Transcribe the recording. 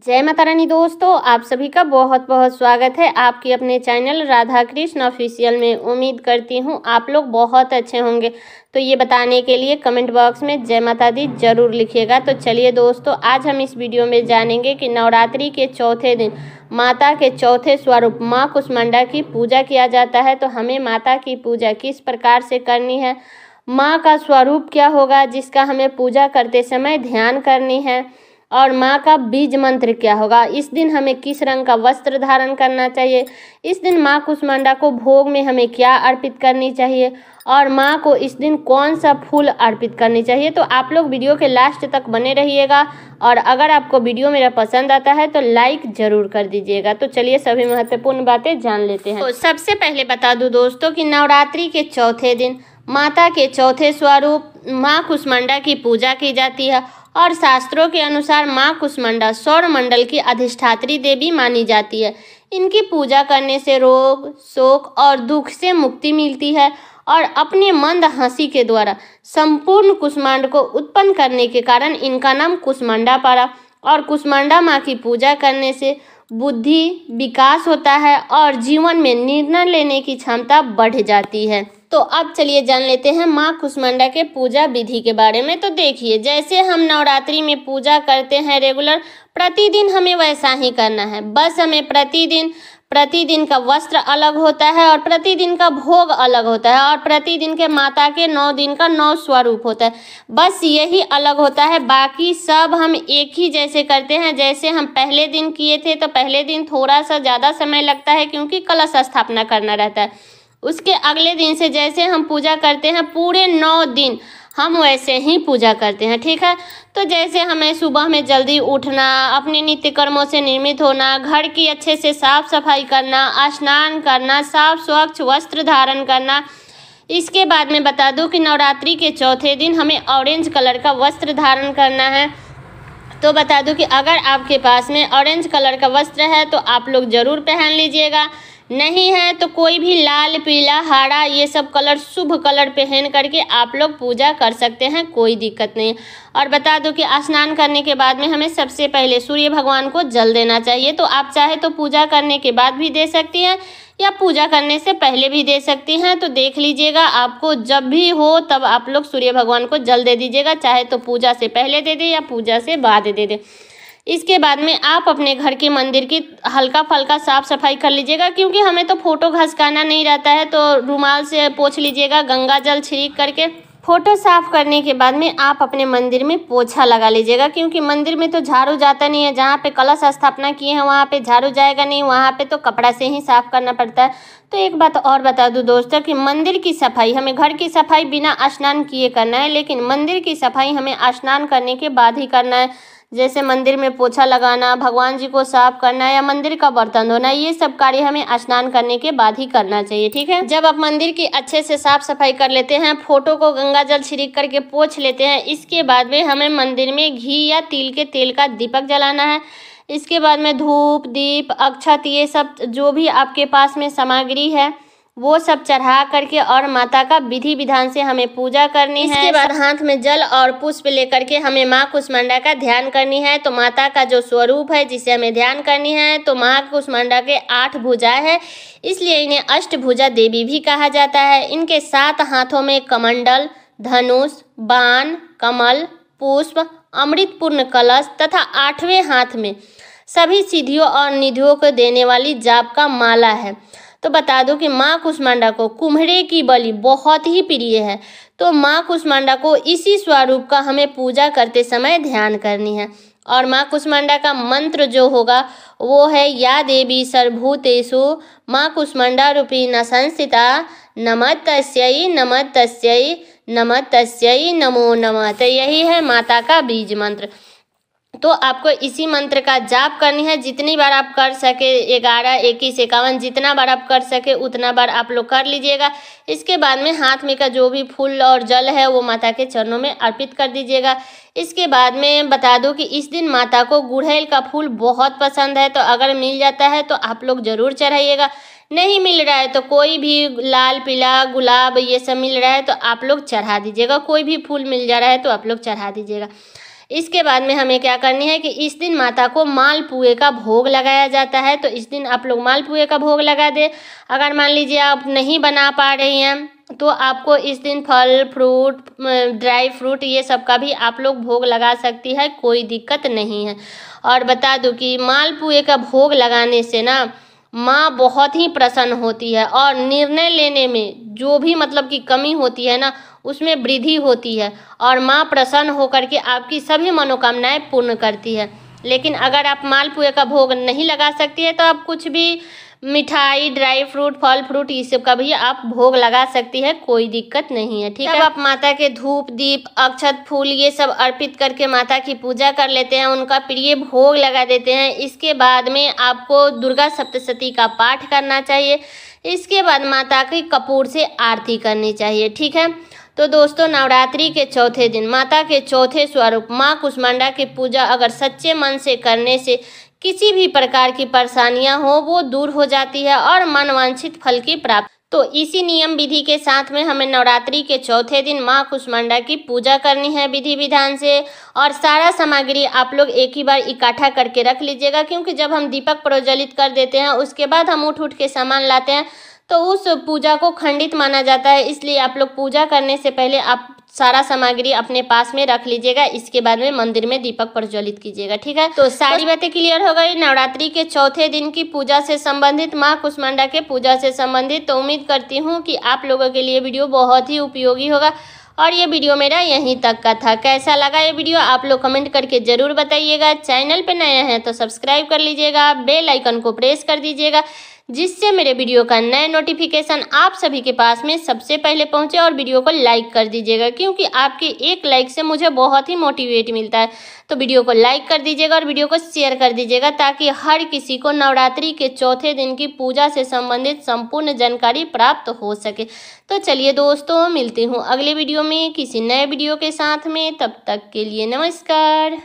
जय माता रानी दोस्तों, आप सभी का बहुत बहुत स्वागत है आपकी अपने चैनल राधा कृष्ण ऑफिशियल में। उम्मीद करती हूँ आप लोग बहुत अच्छे होंगे। तो ये बताने के लिए कमेंट बॉक्स में जय माता दी जरूर लिखिएगा। तो चलिए दोस्तों, आज हम इस वीडियो में जानेंगे कि नवरात्रि के चौथे दिन माता के चौथे स्वरूप माँ कुष्मांडा की पूजा किया जाता है। तो हमें माता की पूजा किस प्रकार से करनी है, माँ का स्वरूप क्या होगा जिसका हमें पूजा करते समय ध्यान करनी है, और माँ का बीज मंत्र क्या होगा, इस दिन हमें किस रंग का वस्त्र धारण करना चाहिए, इस दिन माँ कुष्मांडा को भोग में हमें क्या अर्पित करनी चाहिए, और माँ को इस दिन कौन सा फूल अर्पित करनी चाहिए। तो आप लोग वीडियो के लास्ट तक बने रहिएगा, और अगर आपको वीडियो मेरा पसंद आता है तो लाइक जरूर कर दीजिएगा। तो चलिए सभी महत्वपूर्ण बातें जान लेते हैं। तो सबसे पहले बता दूं दोस्तों कि नवरात्रि के चौथे दिन माता के चौथे स्वरूप माँ कुष्मांडा की पूजा की जाती है, और शास्त्रों के अनुसार माँ कुष्मांडा सौर मंडल की अधिष्ठात्री देवी मानी जाती है। इनकी पूजा करने से रोग, शोक और दुख से मुक्ति मिलती है, और अपने मंद हंसी के द्वारा संपूर्ण कुष्मांड को उत्पन्न करने के कारण इनका नाम कुष्मांडा पड़ा। और कुष्मांडा माँ की पूजा करने से बुद्धि विकास होता है और जीवन में निर्णय लेने की क्षमता बढ़ जाती है। तो अब चलिए जान लेते हैं माँ कुष्मांडा के पूजा विधि के बारे में। तो देखिए, जैसे हम नवरात्रि में पूजा करते हैं रेगुलर, प्रतिदिन हमें वैसा ही करना है। बस हमें प्रतिदिन का वस्त्र अलग होता है, और प्रतिदिन का भोग अलग होता है, और प्रतिदिन के माता के 9 दिन का 9 स्वरूप होता है। बस यही अलग होता है, बाकी सब हम एक ही जैसे करते हैं। जैसे हम पहले दिन किए थे, तो पहले दिन थोड़ा सा ज़्यादा समय लगता है क्योंकि कलश स्थापना करना रहता है। उसके अगले दिन से जैसे हम पूजा करते हैं, पूरे 9 दिन हम वैसे ही पूजा करते हैं, ठीक है। तो जैसे हमें सुबह में जल्दी उठना, अपने नित्य कर्मों से निर्मित होना, घर की अच्छे से साफ सफाई करना, स्नान करना, साफ स्वच्छ वस्त्र धारण करना। इसके बाद में बता दूं कि नवरात्रि के चौथे दिन हमें ऑरेंज कलर का वस्त्र धारण करना है। तो बता दूं कि अगर आपके पास में ऑरेंज कलर का वस्त्र है तो आप लोग ज़रूर पहन लीजिएगा, नहीं है तो कोई भी लाल, पीला, हरा ये सब कलर, शुभ कलर पहन करके आप लोग पूजा कर सकते हैं, कोई दिक्कत नहीं। और बता दो कि स्नान करने के बाद में हमें सबसे पहले सूर्य भगवान को जल देना चाहिए। तो आप चाहे तो पूजा करने के बाद भी दे सकती हैं, या पूजा करने से पहले भी दे सकती हैं। तो देख लीजिएगा, आपको जब भी हो तब आप लोग सूर्य भगवान को जल दे दीजिएगा, चाहे तो पूजा से पहले दे दे या पूजा से बाद दे दे। इसके बाद में आप अपने घर के मंदिर की हल्का फल्का साफ सफाई कर लीजिएगा, क्योंकि हमें तो फोटो घसकाना नहीं रहता है, तो रुमाल से पोंछ लीजिएगा गंगा जल छिड़क करके। फोटो साफ करने के बाद में आप अपने मंदिर में पोछा लगा लीजिएगा, क्योंकि मंदिर में तो झाड़ू जाता नहीं है। जहाँ पे कलश स्थापना किए हैं वहाँ पे झाड़ू जाएगा नहीं, वहाँ पे तो कपड़ा से ही साफ करना पड़ता है। तो एक बात और बता दूं दोस्तों कि मंदिर की सफाई हमें घर की सफाई बिना स्नान किए करना है, लेकिन मंदिर की सफाई हमें स्नान करने के बाद ही करना है। जैसे मंदिर में पोछा लगाना, भगवान जी को साफ करना, या मंदिर का बर्तन धोना, ये सब कार्य हमें स्नान करने के बाद ही करना चाहिए, ठीक है। जब आप मंदिर की अच्छे से साफ सफाई कर लेते हैं, फोटो को गंगा जल छिड़क करके पोंछ लेते हैं, इसके बाद में हमें मंदिर में घी या तिल के तेल का दीपक जलाना है। इसके बाद में धूप, दीप, अक्षत, ये सब जो भी आपके पास में सामग्री है वो सब चढ़ा करके और माता का विधि विधान से हमें पूजा करनी है। इसके बाद हाथ में जल और पुष्प लेकर के हमें माँ कुष्मांडा का ध्यान करनी है। तो माता का जो स्वरूप है जिसे हमें ध्यान करनी है, तो माँ कुष्मांडा के 8 भुजाएं है, इसलिए इन्हें अष्टभुजा देवी भी कहा जाता है। इनके 7 हाथों में कमंडल, धनुष, बाण, कमल, पुष्प, अमृतपूर्ण कलश तथा 8वें हाथ में सभी सिद्धियों और निधियों को देने वाली जाप का माला है। तो बता दो कि माँ कुष्मांडा को कुम्हरे की बलि बहुत ही प्रिय है। तो माँ कुष्मांडा को इसी स्वरूप का हमें पूजा करते समय ध्यान करनी है। और माँ कुष्मांडा का मंत्र जो होगा वो है, या देवी सर्वभूतेषु माँ कुष्मांडा रूपी न संस्थिता नमस्तस्यै नमस्तस्यै नमस्तस्यै नमो नमः। तो यही है माता का बीज मंत्र। तो आपको इसी मंत्र का जाप करनी है, जितनी बार आप कर सके, 11, 21, 51, जितना बार आप कर सके उतना बार आप लोग कर लीजिएगा। इसके बाद में हाथ में का जो भी फूल और जल है वो माता के चरणों में अर्पित कर दीजिएगा। इसके बाद में बता दूं कि इस दिन माता को गुड़हल का फूल बहुत पसंद है, तो अगर मिल जाता है तो आप लोग ज़रूर चढ़ाइएगा। नहीं मिल रहा है तो कोई भी लाल, पीला, गुलाब ये सब मिल रहा है तो आप लोग चढ़ा दीजिएगा। कोई भी फूल मिल जा रहा है तो आप लोग चढ़ा दीजिएगा। इसके बाद में हमें क्या करनी है कि इस दिन माता को मालपुए का भोग लगाया जाता है। तो इस दिन आप लोग मालपुए का भोग लगा दें। अगर मान लीजिए आप नहीं बना पा रही हैं तो आपको इस दिन फल फ्रूट ड्राई फ्रूट ये सब का भी आप लोग भोग लगा सकती है, कोई दिक्कत नहीं है। और बता दूं कि मालपुए का भोग लगाने से ना माँ बहुत ही प्रसन्न होती है और निर्णय लेने में जो भी मतलब की कमी होती है ना उसमें वृद्धि होती है और माँ प्रसन्न होकर के आपकी सभी मनोकामनाएं पूर्ण करती है। लेकिन अगर आप मालपुए का भोग नहीं लगा सकती है तो आप कुछ भी मिठाई ड्राई फ्रूट फल फ्रूट ये सब का भी आप भोग लगा सकती है, कोई दिक्कत नहीं है। ठीक है, आप माता के धूप दीप अक्षत फूल ये सब अर्पित करके माता की पूजा कर लेते हैं, उनका प्रिय भोग लगा देते हैं। इसके बाद में आपको दुर्गा सप्तशती का पाठ करना चाहिए। इसके बाद माता की कपूर से आरती करनी चाहिए। ठीक है, तो दोस्तों नवरात्रि के चौथे दिन माता के चौथे स्वरूप माँ कुष्मांडा की पूजा अगर सच्चे मन से करने से किसी भी प्रकार की परेशानियां हो वो दूर हो जाती है और मनवांछित फल की प्राप्ति। तो इसी नियम विधि के साथ में हमें नवरात्रि के चौथे दिन माँ कुष्मांडा की पूजा करनी है विधि विधान से। और सारा सामग्री आप लोग एक ही बार इकट्ठा करके रख लीजिएगा, क्योंकि जब हम दीपक प्रज्वलित कर देते हैं उसके बाद हम उठ के सामान लाते हैं तो उस पूजा को खंडित माना जाता है। इसलिए आप लोग पूजा करने से पहले आप सारा सामग्री अपने पास में रख लीजिएगा। इसके बाद में मंदिर में दीपक प्रज्वलित कीजिएगा। ठीक है, तो सारी बातें क्लियर हो गई नवरात्रि के चौथे दिन की पूजा से संबंधित, माँ कुष्मांडा के पूजा से संबंधित। तो उम्मीद करती हूँ कि आप लोगों के लिए वीडियो बहुत ही उपयोगी होगा और ये वीडियो मेरा यहीं तक का था। कैसा लगा ये वीडियो आप लोग कमेंट करके जरूर बताइएगा। चैनल पे नए हैं तो सब्सक्राइब कर लीजिएगा, बेल आइकन को प्रेस कर दीजिएगा जिससे मेरे वीडियो का नया नोटिफिकेशन आप सभी के पास में सबसे पहले पहुंचे। और वीडियो को लाइक कर दीजिएगा, क्योंकि आपके एक लाइक से मुझे बहुत ही मोटिवेट मिलता है। तो वीडियो को लाइक कर दीजिएगा और वीडियो को शेयर कर दीजिएगा ताकि हर किसी को नवरात्रि के चौथे दिन की पूजा से संबंधित संपूर्ण जानकारी प्राप्त हो सके। तो चलिए दोस्तों, मिलती हूँ अगले वीडियो में किसी नए वीडियो के साथ में। तब तक के लिए नमस्कार।